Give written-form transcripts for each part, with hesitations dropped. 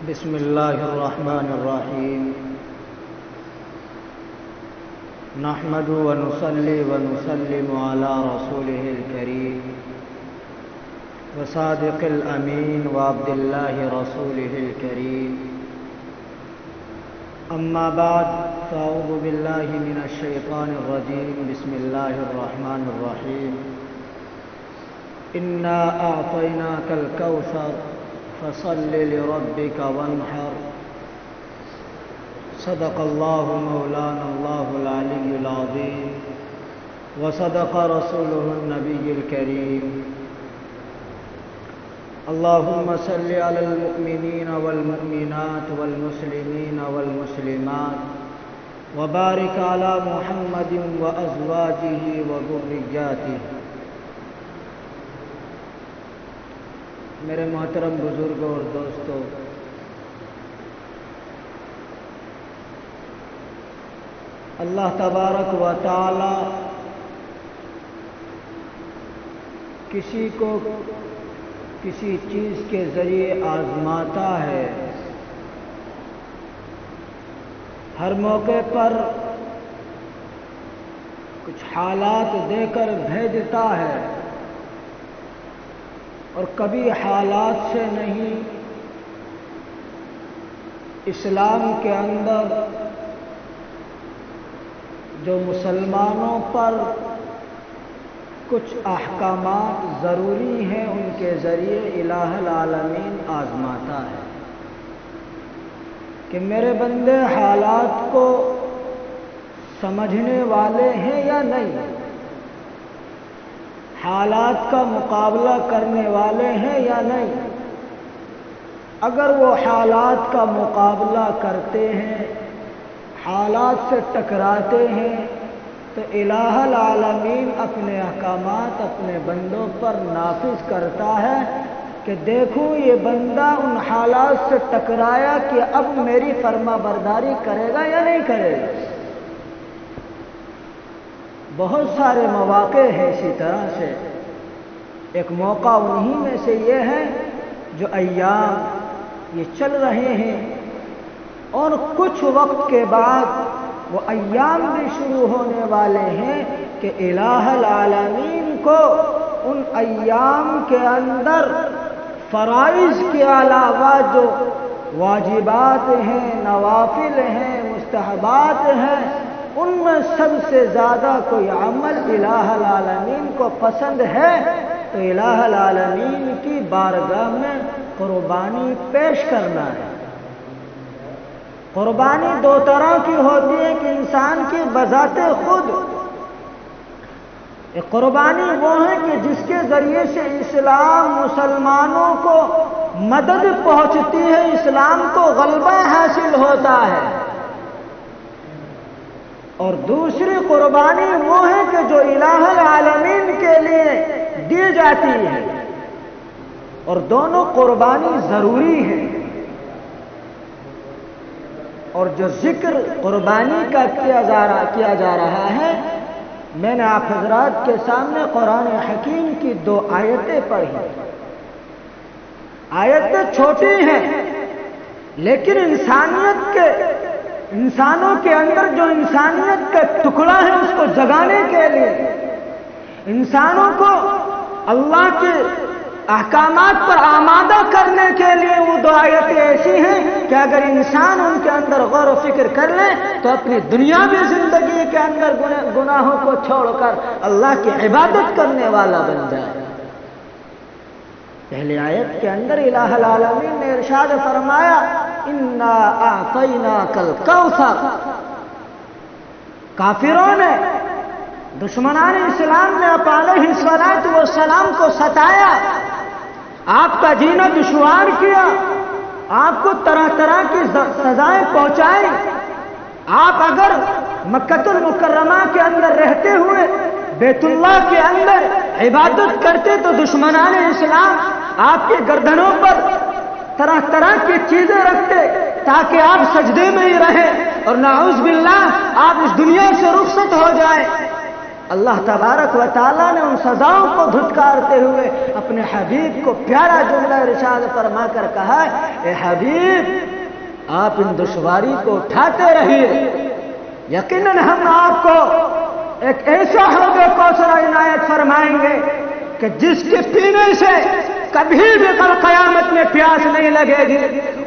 بسم الله الرحمن الرحيم. نحمد ونصلي ونسلم على رسوله الكريم وصادق الأمين وعبد الله رسوله الكريم. أما بعد فأعوذ بالله من الشيطان الرجيم. بسم الله الرحمن الرحيم. إنا أعطيناك الكوثر فصل لربك وانحر. صدق الله مولانا الله العلي العظيم وصدق رسوله النبي الكريم. اللهم صل على المؤمنين والمؤمنات والمسلمين والمسلمات وبارك على محمد وأزواجه وذرياته. میرے محترم بزرگوں اور دوستوں، اللہ تبارک و تعالی کسی کو کسی چیز کے ذریعے آزماتا ہے. ہر موقع پر کچھ حالات دے کر بھیجتا ہے اور کبھی حالات سے نہیں. اسلام کے اندر جو مسلمانوں پر کچھ احکامات ضروری ہیں ان کے ذریعے الہ العالمین آزماتا ہے کہ میرے بندے حالات کو سمجھنے والے ہیں یا نہیں، حالات کا مقابلہ کرنے والے ہیں یا نہیں. اگر وہ حالات کا مقابلہ کرتے ہیں، حالات سے ٹکراتے ہیں، تو الہ العالمین اپنے احکامات اپنے بندوں پر نافذ کرتا ہے کہ دیکھو یہ بندہ ان حالات سے ٹکرایا کہ اب میری فرما برداری کرے گا یا نہیں کرے گا. بہت سارے مواقع ہیں اسی طرح سے. ایک موقع انہی میں سے یہ ہے جو ایام یہ چل رہے ہیں اور کچھ وقت کے بعد وہ ایام بھی شروع ہونے والے ہیں کہ الہ العالمین کو ان ایام کے اندر فرائض کے علاوہ جو واجبات ہیں، نوافل ہیں، مستحبات ہیں، ان میں سب سے زیادہ کوئی عمل الہ العالمین کو پسند ہے تو الہ العالمین کی بارگاہ میں قربانی پیش کرنا ہے. قربانی دو طرح کی ہوتی ہے کہ انسان کی بذات خود. ایک قربانی وہ ہے کہ جس کے ذریعے سے اسلام مسلمانوں کو مدد پہنچتی ہے، اسلام کو غلبہ حاصل ہوتا ہے. اور دوسری قربانی وہ ہے کہ جو الہ العالمین کے لیے دی جاتی ہے. اور دونوں قربانی ضروری ہے. اور جو ذکر قربانی کا کیا جا رہا ہے، میں نے آپ حضرات کے سامنے قرآن حکیم کی 2 آیتیں پڑھی. آیتیں چھوٹی ہیں لیکن انسانوں کے اندر جو انسانیت کا ٹکڑا ہے اس کو جگانے کے لیے، انسانوں کو اللہ کے احکامات پر آمادہ کرنے کے لیے وہ 2 آیتیں ایسی ہیں کہ اگر انسان ان کے اندر غور و فکر کر لے تو اپنی دنیاوی زندگی کے اندر گناہوں کو چھوڑ کر اللہ کی عبادت کرنے والا بن جائے. پہلی آیت کے اندر الہ العالمین نے ارشاد فرمایا انا اعطیناک الکوثر. کافروں نے، دشمنان اسلام نے آپ علیہ الصلاۃ والسلام کو ستایا، آپ کا جینا دشوار کیا، آپ کو طرح طرح کی سزائیں پہنچائی. آپ اگر مکہ المکرمہ کے اندر رہتے ہوئے بیت اللہ کے اندر عبادت کرتے تو دشمنان اسلام آپ کے گردنوں پر طرح طرح کی چیزیں رکھتے تاکہ آپ سجدے میں ہی رہیں اور نعوذ باللہ آپ اس دنیا سے رخصت ہو جائیں. اللہ تبارک و تعالیٰ نے ان سزاؤں کو دھتکارتے ہوئے اپنے حبیب کو پیارا جملہ ارشاد فرما کر کہا، اے حبیب آپ ان دشواری کو اٹھاتے رہیے، یقیناً ہم آپ کو ایک ایسا حوض کوثر عنایت فرمائیں گے کہ جس کے پینے سے کبھی بھی کل قیامت میں پیاس نہیں لگے گی۔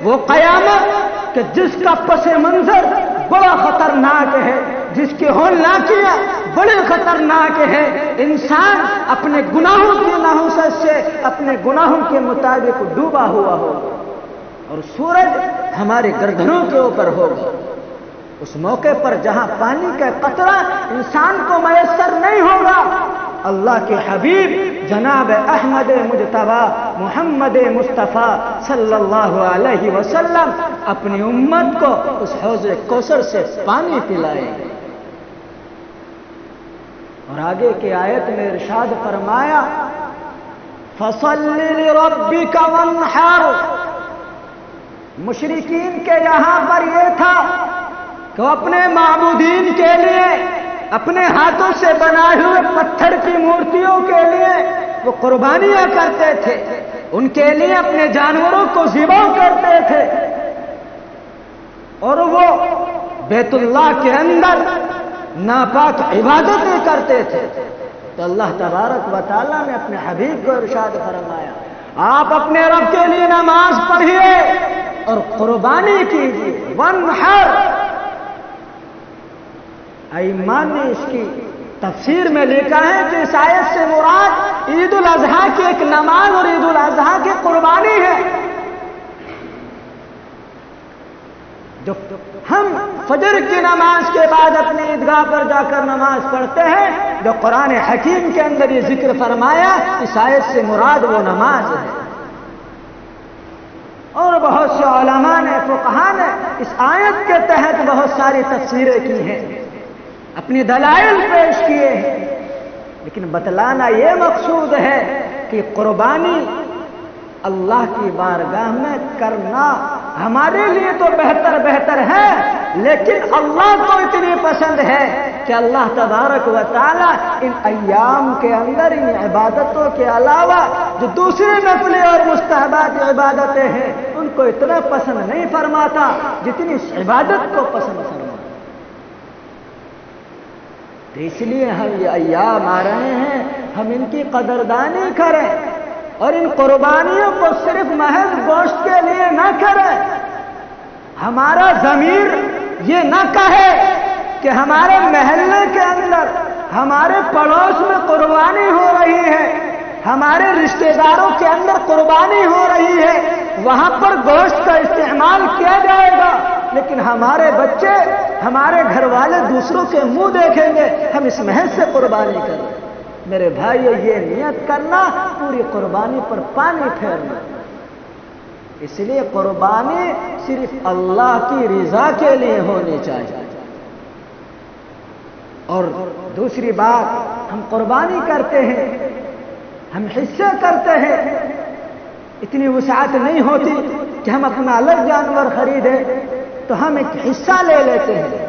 وہ قیامت کہ جس کا پس منظر بڑا خطرناک ہے، جس کی ہولناکیاں بڑے خطرناک ہے، انسان اپنے گناہوں کی نحوست سے اپنے گناہوں کے مطابق ڈوبا ہوا ہو اور سورج ہمارے گردنوں کے اوپر ہوگا۔ اس موقع پر جہاں پانی کا قطرہ انسان کو میسر نہیں ہوگا، اللہ کے حبیب جناب احمد مجتبی محمد مصطفیٰ صلی اللہ علیہ وسلم اپنی امت کو اس حوض کوثر سے پانی پلائیں گے۔ اور آگے کی آیت میں ارشاد فرمایا، فَصَلِّ لِرَبِّكَ وَانْحَرْ۔ مشرکین کے یہاں پر یہ تھا کہ وہ اپنے معبودین کے لیے اپنے ہاتھوں سے بنائے ہوئے پتھر کی مورتیوں کے لیے وہ قربانیاں کرتے تھے، ان کے لیے اپنے جانوروں کو ذبح کرتے تھے، اور وہ بیت اللہ کے اندر ناپاک عبادتیں کرتے تھے۔ تو اللہ تبارک و تعالیٰ نے اپنے حبیب کو ارشاد فرمایا، آپ اپنے رب کے لیے نماز پڑھیے اور قربانی کیجیے۔ وانحر، ایمان نے اس کی تفسیر میں لکھا ہے کہ اس آیت سے مراد عید الاضحیٰ کی ایک نماز اور عید الاضحیٰ کی قربانی ہے۔ جو ہم فجر کی نماز کے بعد اپنی عیدگاہ پر جا کر نماز پڑھتے ہیں، جو قرآن حکیم کے اندر یہ ذکر فرمایا، اس آیت سے مراد وہ نماز ہے۔ اور بہت سے علماء نے، فقہاء نے اس آیت کے تحت بہت ساری تفسیریں کی ہیں، اپنی دلائل پیش کیے ہیں، لیکن بتلانا یہ مقصود ہے کہ قربانی اللہ کی بارگاہ میں کرنا ہمارے لیے تو بہتر ہے، لیکن اللہ کو اتنی پسند ہے کہ اللہ تبارک و تعالی ان ایام کے اندر ان عبادتوں کے علاوہ جو دوسری نفلی اور مستحبات عبادتیں ہیں ان کو اتنا پسند نہیں فرماتا جتنی اس عبادت کو پسند فرماتا۔ تو اس لیے ہم یہ ایام آ رہے ہیں، ہم ان کی قدردانی کریں اور ان قربانیوں کو صرف محض گوشت کے لیے نہ کریں۔ ہمارا ضمیر یہ نہ کہے کہ ہمارے محلے کے اندر، ہمارے پڑوس میں قربانی ہو رہی ہے، ہمارے رشتہ داروں کے اندر قربانی ہو رہی ہے، وہاں پر گوشت کا استعمال کیا جائے گا، لیکن ہمارے بچے، ہمارے گھر والے دوسروں کے منہ دیکھیں گے ہم اس محض سے قربانی کریں۔ میرے بھائیو، یہ نیت کرنا پوری قربانی پر پانی پھیرنا۔ اس لیے قربانی صرف اللہ کی رضا کے لیے ہونی چاہیے۔ اور دوسری بات، ہم قربانی کرتے ہیں، ہم حصے کرتے ہیں، اتنی وسعت نہیں ہوتی کہ ہم اپنا الگ جانور خریدیں، تو ہم ایک حصہ لے لیتے ہیں۔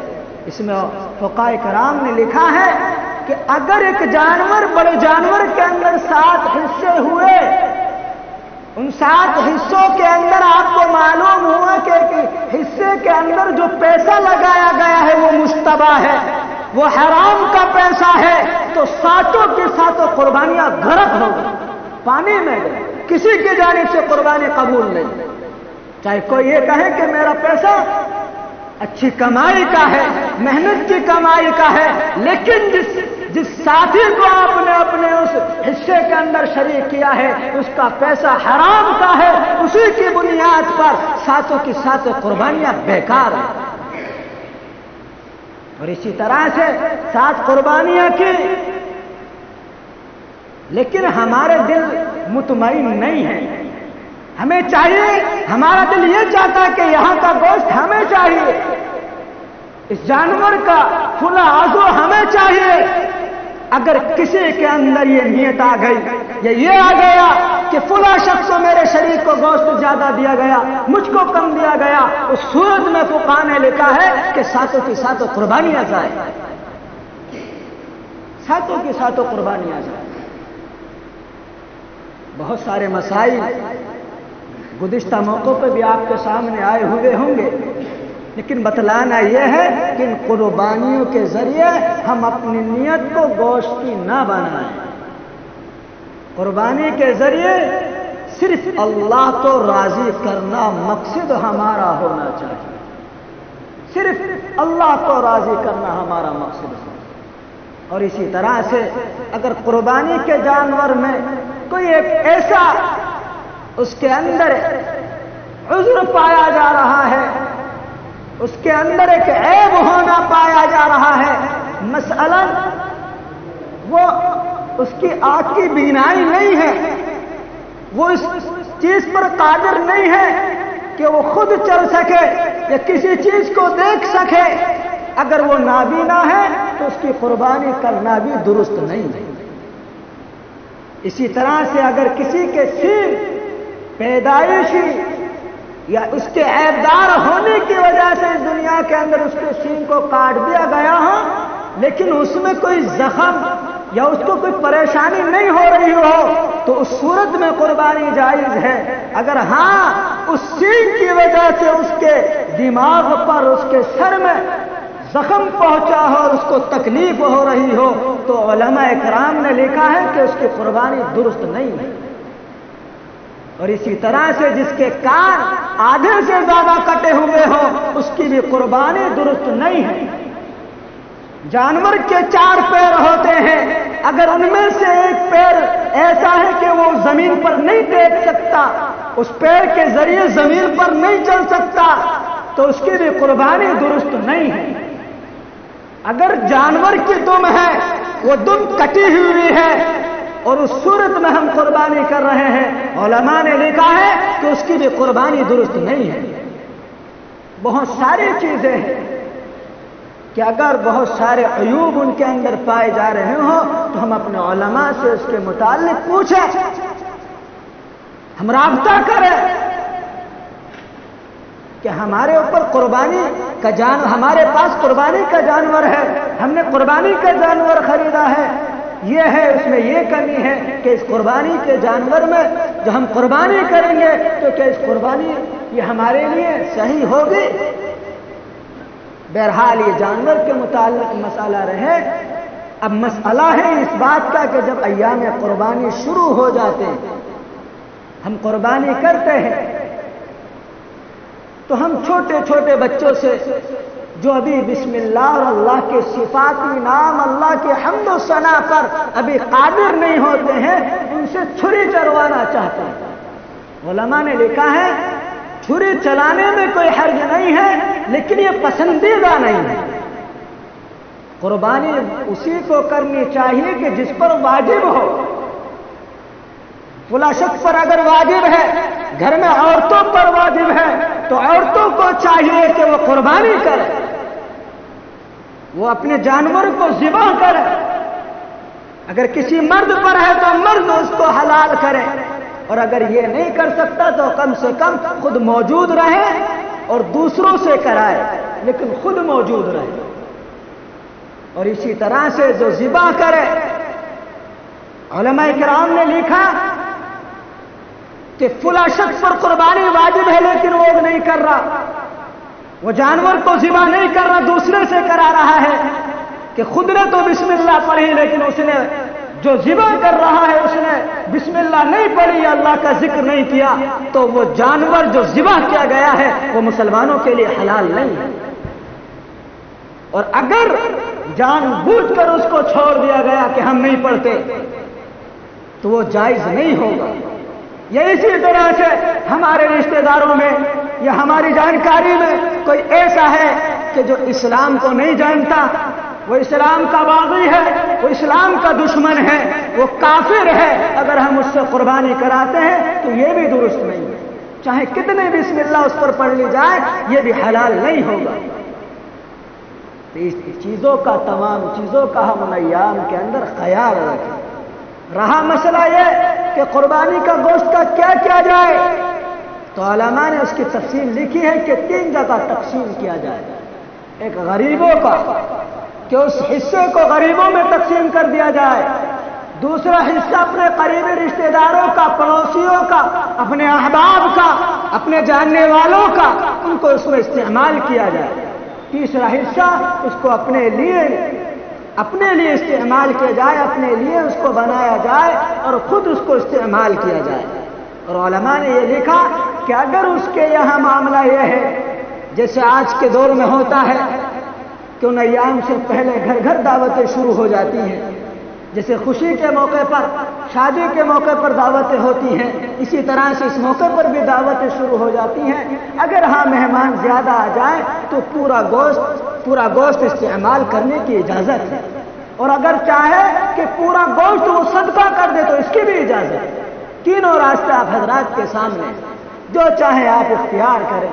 اس میں فقہاء کرام نے لکھا ہے کہ اگر ایک جانور، بڑے جانور کے اندر 7 حصے ہوئے، ان 7 حصوں کے اندر آپ کو معلوم ہوا کہ حصے کے اندر جو پیسہ لگایا گیا ہے وہ مشتبہ ہے، وہ حرام کا پیسہ ہے، تو 7 کی 7 قربانیاں غرق ہو گئی، پانی میں گئی، کسی کی جانب سے قربانی قبول نہیں۔ چاہے کوئی یہ کہے کہ میرا پیسہ اچھی کمائی کا ہے، محنت کی کمائی کا ہے، لیکن جس ساتھی کو آپ نے اپنے اس حصے کے اندر شریک کیا ہے اس کا پیسہ حرام کا ہے، اسی کی بنیاد پر 7 کی 7 قربانیاں بیکار ہیں۔ اور اسی طرح سے 7 قربانیاں کی، لیکن ہمارے دل مطمئن نہیں ہے۔ ہمیں چاہیے، ہمارا دل یہ چاہتا ہے کہ یہاں کا گوشت ہمیں چاہیے، اس جانور کا فلاں عضو ہمیں چاہیے۔ اگر کسی کے اندر یہ نیت آ گئی یا یہ آ گیا کہ فلاں شخص کو، میرے شریک کو گوشت زیادہ دیا گیا، مجھ کو کم دیا گیا، اس صورت میں فقہاء نے لکھا ہے کہ 7 کی 7 قربانیاں جائیں۔ ساتوں کی ساتوں قربانی آ جائے۔ بہت سارے مسائل گزشتہ موقعوں پہ بھی آپ کے سامنے آئے ہوئے ہوں گے، لیکن بتلانا یہ ہے کہ ان قربانیوں کے ذریعے ہم اپنی نیت کو گوشت کی نہ بنائیں۔ قربانی کے ذریعے صرف اللہ کو راضی کرنا مقصد ہمارا ہونا چاہیے، صرف اللہ کو راضی کرنا ہمارا مقصد ہے۔ اور اسی طرح سے اگر قربانی کے جانور میں کوئی ایک ایسا اس کے اندر عذر پایا جا رہا ہے، اس کے اندر ایک عیب ہونا پایا جا رہا ہے، مثلا وہ اس کی آنکھ کی بینائی نہیں ہے، وہ اس چیز پر قادر نہیں ہے کہ وہ خود چل سکے یا کسی چیز کو دیکھ سکے، اگر وہ نابینا ہے تو اس کی قربانی کرنا بھی درست نہیں ہے۔ اسی طرح سے اگر کسی کے سینگ پیدائشی یا اس کے عیبدار ہونے کی وجہ سے اس دنیا کے اندر اس کے سینگ کو کاٹ دیا گیا ہو، لیکن اس میں کوئی زخم یا اس کو کوئی پریشانی نہیں ہو رہی ہو، تو اس صورت میں قربانی جائز ہے۔ اگر ہاں اس سینگ کی وجہ سے اس کے دماغ پر، اس کے سر میں زخم پہنچا ہو اور اس کو تکلیف ہو رہی ہو، تو علماء اکرام نے لکھا ہے کہ اس کی قربانی درست نہیں ہے۔ اور اسی طرح سے جس کے کان آدھے سے زیادہ کٹے ہوئے ہوں، اس کی بھی قربانی درست نہیں ہے۔ جانور کے 4 پیر ہوتے ہیں، اگر ان میں سے ایک پیر ایسا ہے کہ وہ زمین پر نہیں ٹیک سکتا، اس پیر کے ذریعے زمین پر نہیں چل سکتا، تو اس کی بھی قربانی درست نہیں ہے۔ اگر جانور کی دم ہے، وہ دم کٹی ہوئی ہے اور اس صورت میں ہم قربانی کر رہے ہیں، علماء نے لکھا ہے کہ اس کی بھی قربانی درست نہیں ہے۔ بہت ساری چیزیں ہیں کہ اگر بہت سارے عیوب ان کے اندر پائے جا رہے ہوں تو ہم اپنے علماء سے اس کے متعلق پوچھیں، ہم رابطہ کریں کہ ہمارے اوپر قربانی کا ہمارے پاس قربانی کا جانور ہے، ہم نے قربانی کا جانور خریدا ہے، یہ ہے اس میں یہ کمی ہے کہ اس قربانی کے جانور میں جو ہم قربانی کریں گے تو کیا اس قربانی یہ ہمارے لیے صحیح ہوگی؟ بہرحال یہ جانور کے متعلق مسئلہ رہے۔ اب مسئلہ ہے اس بات کا کہ جب ایام قربانی شروع ہو جاتے ہیں، ہم قربانی کرتے ہیں، تو ہم چھوٹے چھوٹے بچوں سے جو ابھی بسم اللہ اور اللہ کے صفاتی نام، اللہ کے حمد و ثنا پر ابھی قادر نہیں ہوتے ہیں، ان سے چھری چلوانا چاہتے ہیں۔ علماء نے لکھا ہے چھری چلانے میں کوئی حرج نہیں ہے، لیکن یہ پسندیدہ نہیں ہے۔ قربانی اسی کو کرنی چاہیے کہ جس پر واجب ہو۔ فلاں شخص پر اگر واجب ہے، گھر میں عورتوں پر واجب ہے، تو عورتوں کو چاہیے کہ وہ قربانی کرے، وہ اپنے جانور کو ذبح کرے۔ اگر کسی مرد پر ہے تو مرد اس کو حلال کرے، اور اگر یہ نہیں کر سکتا تو کم سے کم خود موجود رہے اور دوسروں سے کرائے، لیکن خود موجود رہے۔ اور اسی طرح سے جو ذبح کرے، علماء کرام نے لکھا کہ فلاں شخص پر قربانی واجب ہے لیکن وہ نہیں کر رہا، وہ جانور کو ذبح نہیں کر رہا، دوسرے سے کرا رہا ہے، کہ خود نے تو بسم اللہ پڑھی لیکن اس نے جو ذبح کر رہا ہے اس نے بسم اللہ نہیں پڑھی یا اللہ کا ذکر نہیں کیا، تو وہ جانور جو ذبح کیا گیا ہے وہ مسلمانوں کے لیے حلال نہیں ہے۔ اور اگر جان بوجھ کر اس کو چھوڑ دیا گیا کہ ہم نہیں پڑھتے تو وہ جائز نہیں ہوگا۔ یہ اسی طرح سے ہمارے رشتہ داروں میں یا ہماری جانکاری میں کوئی ایسا ہے کہ جو اسلام کو نہیں جانتا، وہ اسلام کا باغی ہے، وہ اسلام کا دشمن ہے، وہ کافر ہے، اگر ہم اس سے قربانی کراتے ہیں تو یہ بھی درست نہیں ہے، چاہے کتنے بسم اللہ اس پر پڑھ لی جائے یہ بھی حلال نہیں ہوگا۔ تو اس چیزوں کا، تمام چیزوں کا ہم ایام کے اندر خیال رکھیں۔ رہا مسئلہ یہ کہ قربانی کا گوشت کا کیا کیا جائے، تو علماء نے اس کی تفصیل لکھی ہے کہ 3 جگہ تقسیم کیا جائے۔ ایک غریبوں کا، کہ اس حصے کو غریبوں میں تقسیم کر دیا جائے، دوسرا حصہ اپنے قریبی رشتہ داروں کا، پڑوسیوں کا، اپنے احباب کا، اپنے جاننے والوں کا، ان کو اس میں استعمال کیا جائے، تیسرا حصہ اس کو اپنے لیے استعمال کیا جائے، اپنے لیے اس کو بنایا جائے اور خود اس کو استعمال کیا جائے۔ اور علماء نے یہ لکھا کہ اگر اس کے یہاں معاملہ یہ ہے جیسے آج کے دور میں ہوتا ہے کہ ان ایام سے پہلے گھر گھر دعوتیں شروع ہو جاتی ہیں، جیسے خوشی کے موقع پر، شادی کے موقع پر دعوتیں ہوتی ہیں، اسی طرح سے اس موقع پر بھی دعوتیں شروع ہو جاتی ہیں۔ اگر ہاں مہمان زیادہ آ جائیں تو پورا گوشت استعمال کرنے کی اجازت ہے، اور اگر چاہے کہ پورا گوشت وہ صدقہ کر دے تو اس کی بھی اجازت ہے۔ تینوں راستے آپ حضرات کے سامنے، جو چاہے آپ اختیار کریں،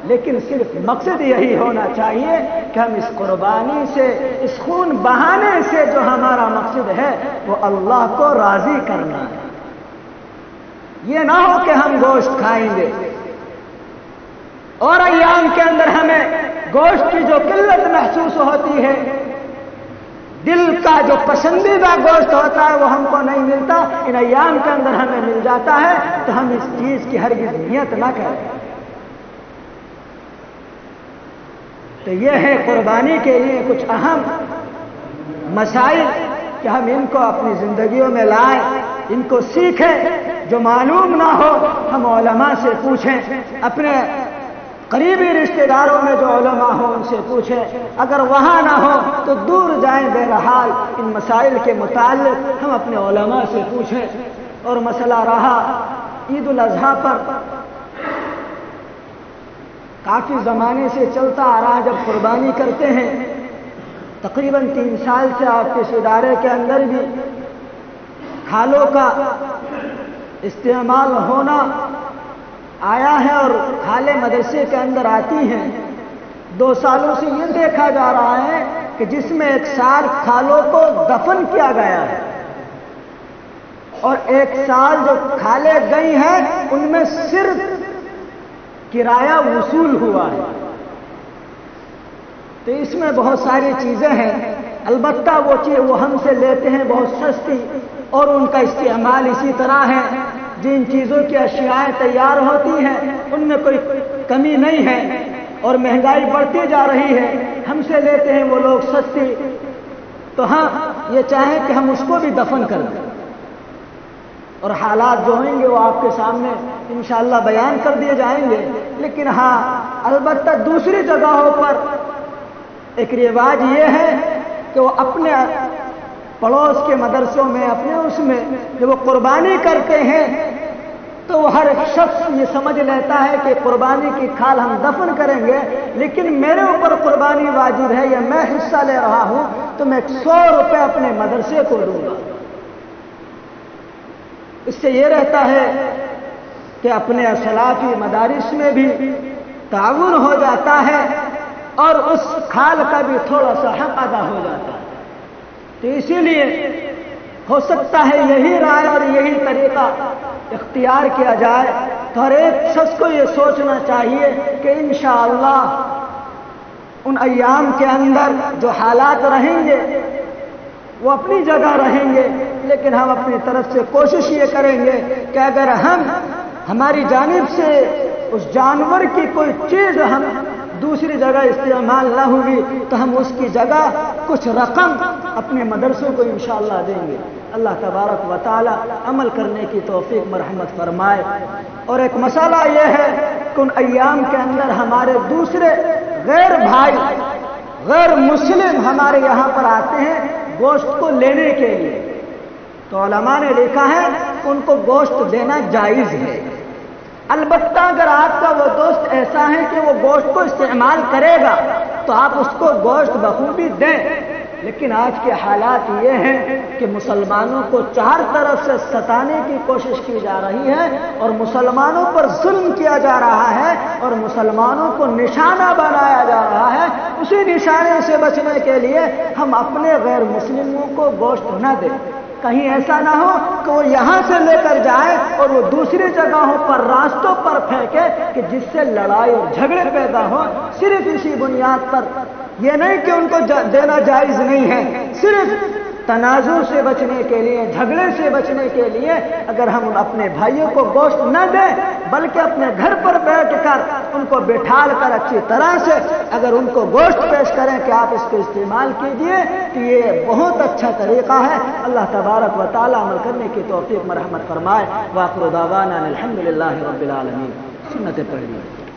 لیکن صرف مقصد یہی ہونا چاہیے کہ ہم اس قربانی سے، اس خون بہانے سے جو ہمارا مقصد ہے وہ اللہ کو راضی کرنا ہے۔ یہ نہ ہو کہ ہم گوشت کھائیں گے اور ایام کے اندر ہمیں گوشت کی جو قلت محسوس ہوتی ہے، دل کا جو پسندیدہ گوشت ہوتا ہے وہ ہم کو نہیں ملتا، ان ایام کے اندر ہمیں مل جاتا ہے، تو ہم اس چیز کی ہرگز نیت نہ کریں۔ تو یہ ہے قربانی کے لیے کچھ اہم مسائل کہ ہم ان کو اپنی زندگیوں میں لائیں، ان کو سیکھیں، جو معلوم نہ ہو ہم علماء سے پوچھیں، اپنے قریبی رشتہ داروں میں جو علماء ہوں ان سے پوچھیں، اگر وہاں نہ ہو تو دور جائیں، بہرحال ان مسائل کے متعلق ہم اپنے علماء سے پوچھیں۔ اور مسئلہ رہا عید الاضحیٰ پر، کافی زمانے سے چلتا آ رہا، جب قربانی کرتے ہیں تقریباً 3 سال سے آپ کے اس ادارے کے اندر بھی کھالوں کا استعمال ہونا آیا ہے، اور کھالیں مدرسے کے اندر آتی ہیں۔ 2 سالوں سے یہ دیکھا جا رہا ہے کہ جس میں 1 سال کھالوں کو دفن کیا گیا ہے، اور 1 سال جو کھالیں گئی ہیں ان میں صرف کرایہ وصول ہوا ہے۔ تو اس میں بہت ساری چیزیں ہیں، البتہ وہ چیز وہ ہم سے لیتے ہیں بہت سستی، اور ان کا استعمال اسی طرح ہے۔ جن چیزوں کی اشیاء تیار ہوتی ہیں ان میں کوئی کمی نہیں ہے، اور مہنگائی بڑھتی جا رہی ہے، ہم سے لیتے ہیں وہ لوگ سستی، تو ہاں یہ چاہیں کہ ہم اس کو بھی دفن کر دیں، اور حالات جو ہوں گے وہ آپ کے سامنے انشاءاللہ بیان کر دیے جائیں گے۔ لیکن ہاں البتہ دوسری جگہوں پر ایک رواج یہ ہے کہ وہ اپنے پڑوس کے مدرسوں میں، اپنے اس میں جب وہ قربانی کرتے ہیں تو وہ ہر شخص یہ سمجھ لیتا ہے کہ قربانی کی کھال ہم دفن کریں گے، لیکن میرے اوپر قربانی واجب ہے یا میں حصہ لے رہا ہوں تو میں 100 روپے اپنے مدرسے کو دوں گا۔ اس سے یہ رہتا ہے کہ اپنے اسلافی مدارس میں بھی تعاون ہو جاتا ہے، اور اس کھال کا بھی تھوڑا سا حق ادا ہو جاتا ہے۔ تو اسی لیے ہو سکتا ہے یہی رائے اور یہی طریقہ اختیار کیا جائے، تو ہر ایک شخص کو یہ سوچنا چاہیے کہ انشاءاللہ ان ایام کے اندر جو حالات رہیں گے وہ اپنی جگہ رہیں گے، لیکن ہم اپنی طرف سے کوشش یہ کریں گے کہ اگر ہماری جانب سے اس جانور کی کوئی چیز ہم دوسری جگہ استعمال نہ ہوگی تو ہم اس کی جگہ کچھ رقم اپنے مدرسوں کو انشاءاللہ دیں گے۔ اللہ تبارک و تعالی عمل کرنے کی توفیق مرحمت فرمائے۔ اور ایک مسئلہ یہ ہے کہ ان ایام کے اندر ہمارے دوسرے غیر بھائی، غیر مسلم ہمارے یہاں پر آتے ہیں گوشت کو لینے کے لیے، تو علماء نے لکھا ہے کہ ان کو گوشت دینا جائز ہے، البتہ اگر آپ کا وہ دوست ایسا ہے کہ وہ گوشت کو استعمال کرے گا تو آپ اس کو گوشت بخوبی دیں۔ لیکن آج کے حالات یہ ہیں کہ مسلمانوں کو 4 طرف سے ستانے کی کوشش کی جا رہی ہے، اور مسلمانوں پر ظلم کیا جا رہا ہے، اور مسلمانوں کو نشانہ بنایا جا رہا ہے۔ اسی نشانے سے بچنے کے لیے ہم اپنے غیر مسلموں کو گوشت نہ دیں، کہیں ایسا نہ ہو کہ وہ یہاں سے لے کر جائے اور وہ دوسری جگہوں پر راستوں پر پھینکے کہ جس سے لڑائی اور جھگڑے پیدا ہو، صرف اسی بنیاد پر، یہ نہیں کہ ان کو دینا جائز نہیں ہے، صرف تنازع سے بچنے کے لیے، جھگڑے سے بچنے کے لیے اگر ہم اپنے بھائیوں کو گوشت نہ دیں بلکہ اپنے گھر پر بیٹھ کر ان کو بٹھال کر اچھی طرح سے اگر ان کو گوشت پیش کریں کہ آپ اس کو استعمال کیجئے، تو یہ بہت اچھا طریقہ ہے۔ اللہ تبارک و تعالی عمل کرنے کی توفیق مرحمت فرمائے۔ وآخر دعوانا الحمدللہ رب العالمین۔ سنتیں پڑھ لی۔